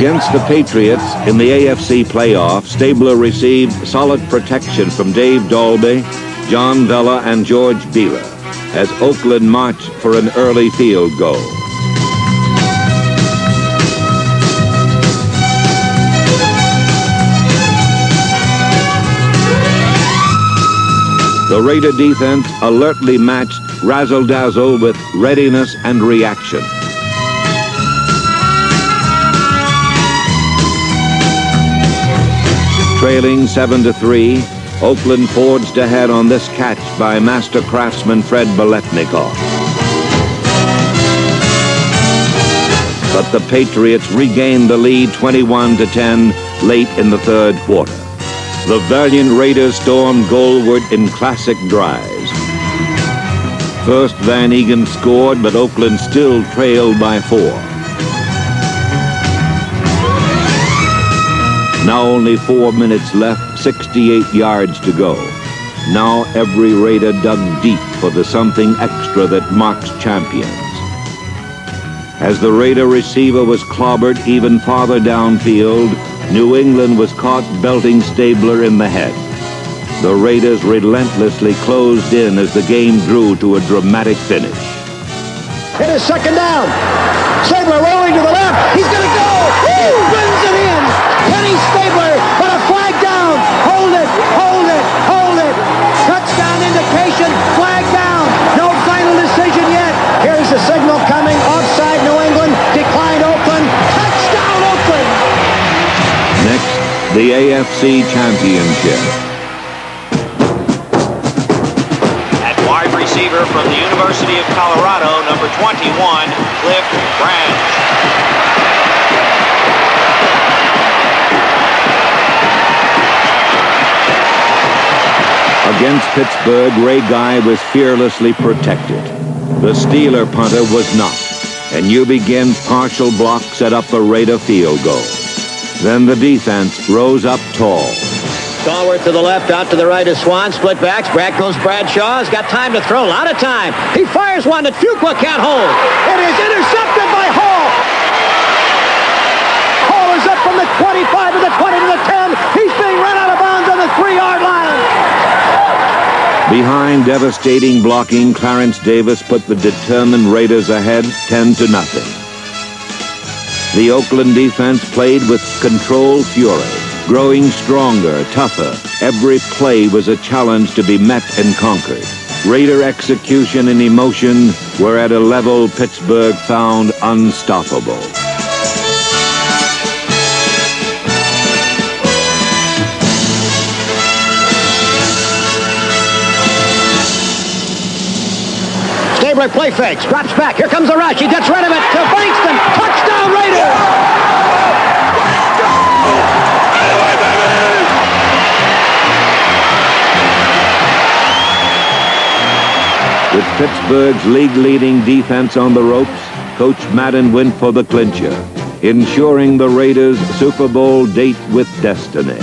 Against the Patriots in the AFC playoff, Stabler received solid protection from Dave Dalby, John Vella, and George Beeler as Oakland marched for an early field goal. The Raider defense alertly matched razzle-dazzle with readiness and reaction. Trailing 7-3, Oakland forged ahead on this catch by master craftsman Fred Biletnikoff. But the Patriots regained the lead 21-10 late in the third quarter. The valiant Raiders stormed goalward in classic drives. First, Van Egan scored, but Oakland still trailed by 4. Now only 4 minutes left, 68 yards to go. Now every Raider dug deep for the something extra that marks champions. As the Raider receiver was clobbered even farther downfield, New England was caught belting Stabler in the head. The Raiders relentlessly closed in as the game drew to a dramatic finish. It is second down. Stabler rolling to the left. He's going to go. He runs it in. Kenny Stabler, but a flag down. Hold it, hold it, hold it. Touchdown indication, flag down. No final decision yet. Here's the signal coming. Offside New England, decline Oakland. Touchdown Oakland. Next, the AFC Championship. At wide receiver from the University of Colorado, number 21, Cliff Branch. Against Pittsburgh, Ray Guy was fearlessly protected. The Steeler punter was not, and you begin partial block set up a Raider field goal. Then the defense rose up tall. Stallworth to the left, out to the right is Swan, split backs. Back goes Bradshaw. He's got time to throw, a lot of time. He fires one that Fuqua can't hold. It is intercepted by Hall. Hall is up from the 25 to the 20 to the 10. He's being run out of bounds on the 3-yard line. Behind devastating blocking, Clarence Davis put the determined Raiders ahead 10-0. The Oakland defense played with controlled fury, growing stronger, tougher. Every play was a challenge to be met and conquered. Raider execution and emotion were at a level Pittsburgh found unstoppable. Stabler play fakes, drops back. Here comes the rush. He gets rid of it to Bankston. Touchdown Raiders! With Pittsburgh's league-leading defense on the ropes, Coach Madden went for the clincher, ensuring the Raiders' Super Bowl date with destiny.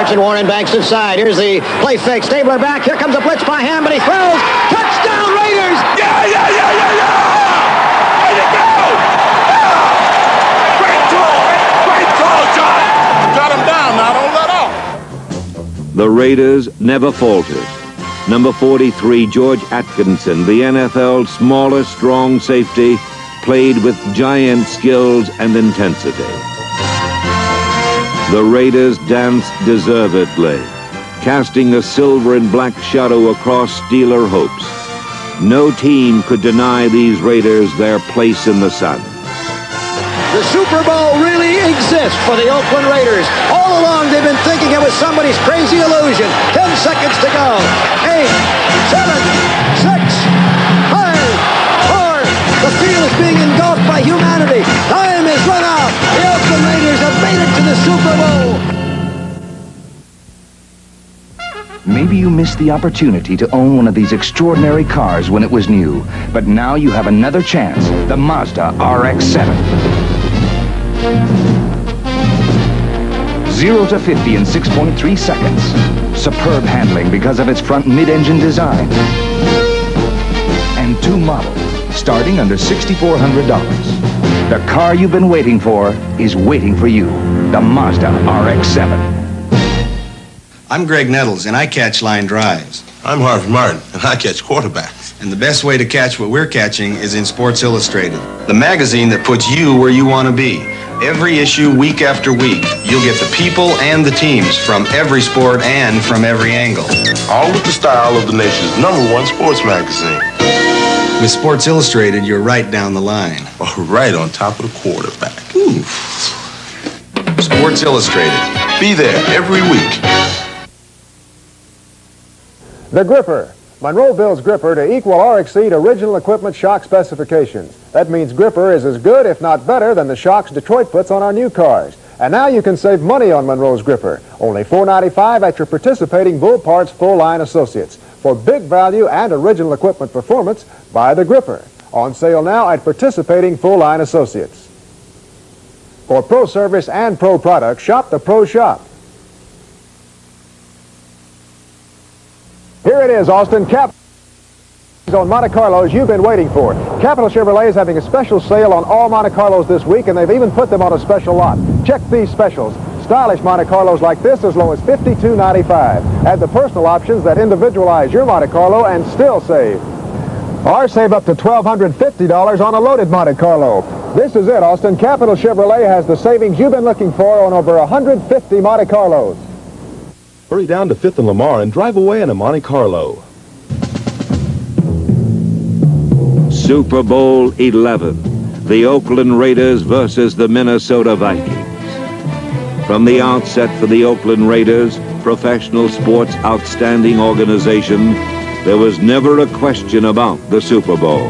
And Warren Bankston side. Here's the play fake. Stabler back. Here comes a blitz by him, but he throws. Touchdown Raiders! Yeah! There you go! Great call, John! Got him down now, don't let off. The Raiders never faltered. Number 43, George Atkinson, the NFL's smallest strong safety, played with giant skills and intensity. The Raiders danced deservedly, casting a silver and black shadow across Steeler hopes. No team could deny these Raiders their place in the sun. The Super Bowl really exists for the Oakland Raiders. All along they've been thinking it was somebody's crazy illusion. 10 seconds to go. 8, 7, 6, 5, 4. The field is being engulfed by humanity. Time is run out. The Oakland Raiders have made it to the Super Bowl. Maybe you missed the opportunity to own one of these extraordinary cars when it was new, but now you have another chance, the Mazda RX-7. 0 to 50 in 6.3 seconds. Superb handling because of its front mid-engine design. And two models, starting under $6,400. The car you've been waiting for is waiting for you. The Mazda RX-7. I'm Greg Nettles, and I catch line drives. I'm Harvey Martin, and I catch quarterbacks. And the best way to catch what we're catching is in Sports Illustrated, the magazine that puts you where you want to be. Every issue, week after week, you'll get the people and the teams from every sport and from every angle. All with the style of the nation's #1 sports magazine. With Sports Illustrated, you're right down the line. Or right on top of the quarterback. Ooh. Sports Illustrated. Be there every week. The gripper. Monroe builds gripper to equal or exceed original equipment shock specifications. That means gripper is as good, if not better, than the shocks Detroit puts on our new cars. And now you can save money on Monroe's gripper. Only $4.95 at your participating Bull Parts full-line associates. For big value and original equipment performance, buy the gripper. On sale now at participating full-line associates. For pro service and pro products, shop the Pro Shop. Here it is, Austin. On Monte Carlos you've been waiting for. Capital Chevrolet is having a special sale on all Monte Carlos this week, and they've even put them on a special lot. Check these specials. Stylish Monte Carlos like this as low as $52.95. Add the personal options that individualize your Monte Carlo and still save. Or save up to $1,250 on a loaded Monte Carlo. This is it, Austin. Capital Chevrolet has the savings you've been looking for on over 150 Monte Carlos. Hurry down to 5th and Lamar and drive away in a Monte Carlo. Super Bowl 11, the Oakland Raiders versus the Minnesota Vikings. From the outset for the Oakland Raiders, professional sports outstanding organization, there was never a question about the Super Bowl.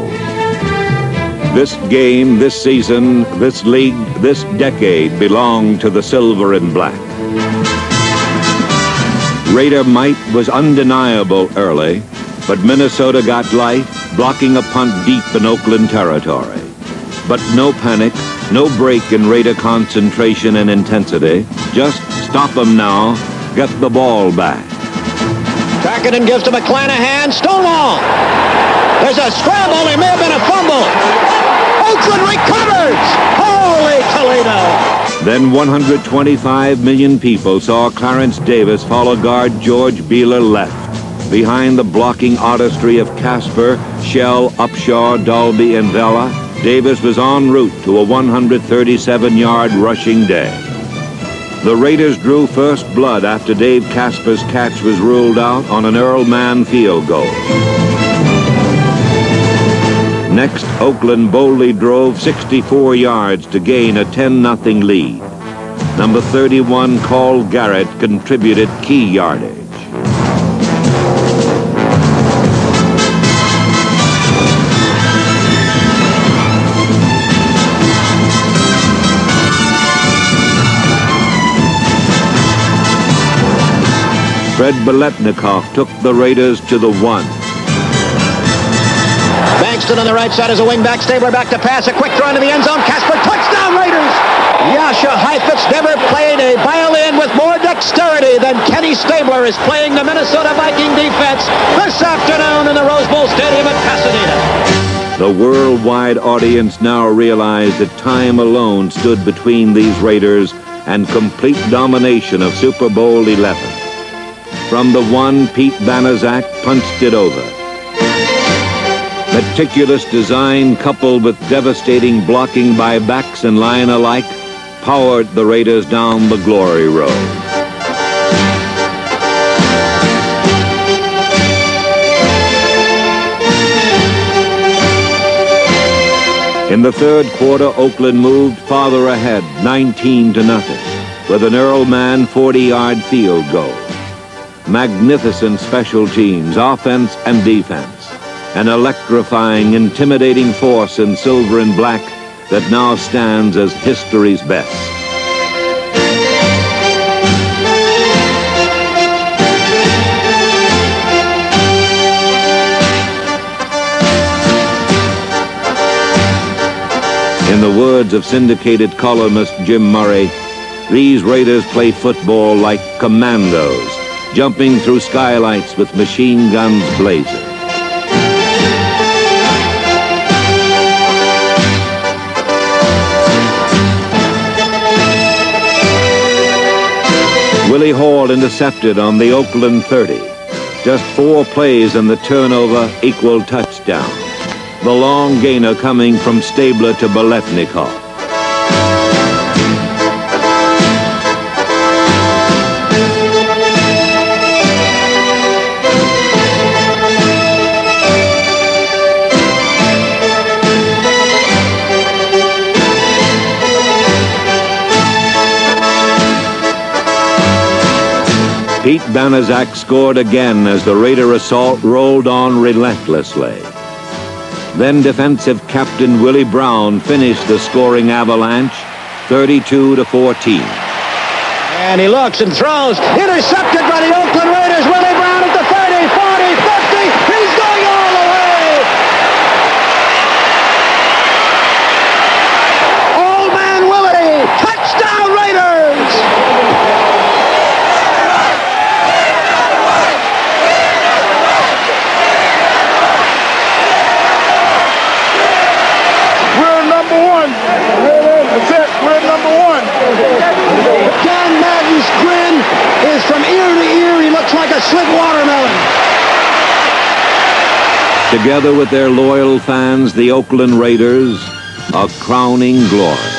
This game, this season, this league, this decade belonged to the silver and black. Raider might was undeniable early, but Minnesota got life, blocking a punt deep in Oakland territory. But no panic, no break in Raider concentration and intensity. Just stop them now, get the ball back. Trackenden gives to McClanahan. Stonewall. There's a scramble. There may have been a fumble. Oakland recovers. Holy Toledo. Then 125 million people saw Clarence Davis follow guard George Beeler left. Behind the blocking artistry of Casper, Shell, Upshaw, Dalby, and Vela, Davis was en route to a 137-yard rushing day. The Raiders drew first blood after Dave Casper's catch was ruled out on an Earl Mann field goal. Next, Oakland boldly drove 64 yards to gain a 10-0 lead. Number 31, Carl Garrett, contributed key yardage. Fred Biletnikoff took the Raiders to the 1. Bankston on the right side as a wingback. Stabler back to pass. A quick throw into the end zone. Casper, touchdown Raiders! Yasha Heifetz never played a violin with more dexterity than Kenny Stabler is playing the Minnesota Viking defense this afternoon in the Rose Bowl Stadium at Pasadena. The worldwide audience now realized that time alone stood between these Raiders and complete domination of Super Bowl 11. From the 1, Pete Banaszak punched it over. Meticulous design coupled with devastating blocking by backs and line alike powered the Raiders down the glory road. In the third quarter, Oakland moved farther ahead, 19-0, with an Earl Mann 40-yard field goal. Magnificent special teams, offense and defense. An electrifying, intimidating force in silver and black that now stands as history's best. In the the words of syndicated columnist Jim Murray, these Raiders play football like commandos, jumping through skylights with machine guns blazing. Willie Hall intercepted on the Oakland 30. Just 4 plays and the turnover equaled touchdown. The long gainer coming from Stabler to Biletnikoff. Pete Banaszak scored again as the Raider assault rolled on relentlessly. Then defensive captain Willie Brown finished the scoring avalanche 32-14. And he looks and throws. Intercepted by the Oakland Raiders. Willie Brown at the 30, 40, 50. He's going all the way. Old man Willie. Touchdown Raiders. We're number one. That's it. We're number one. John Madden's grin is from ear to ear. He looks like a slick watermelon. Together with their loyal fans, the Oakland Raiders, a crowning glory.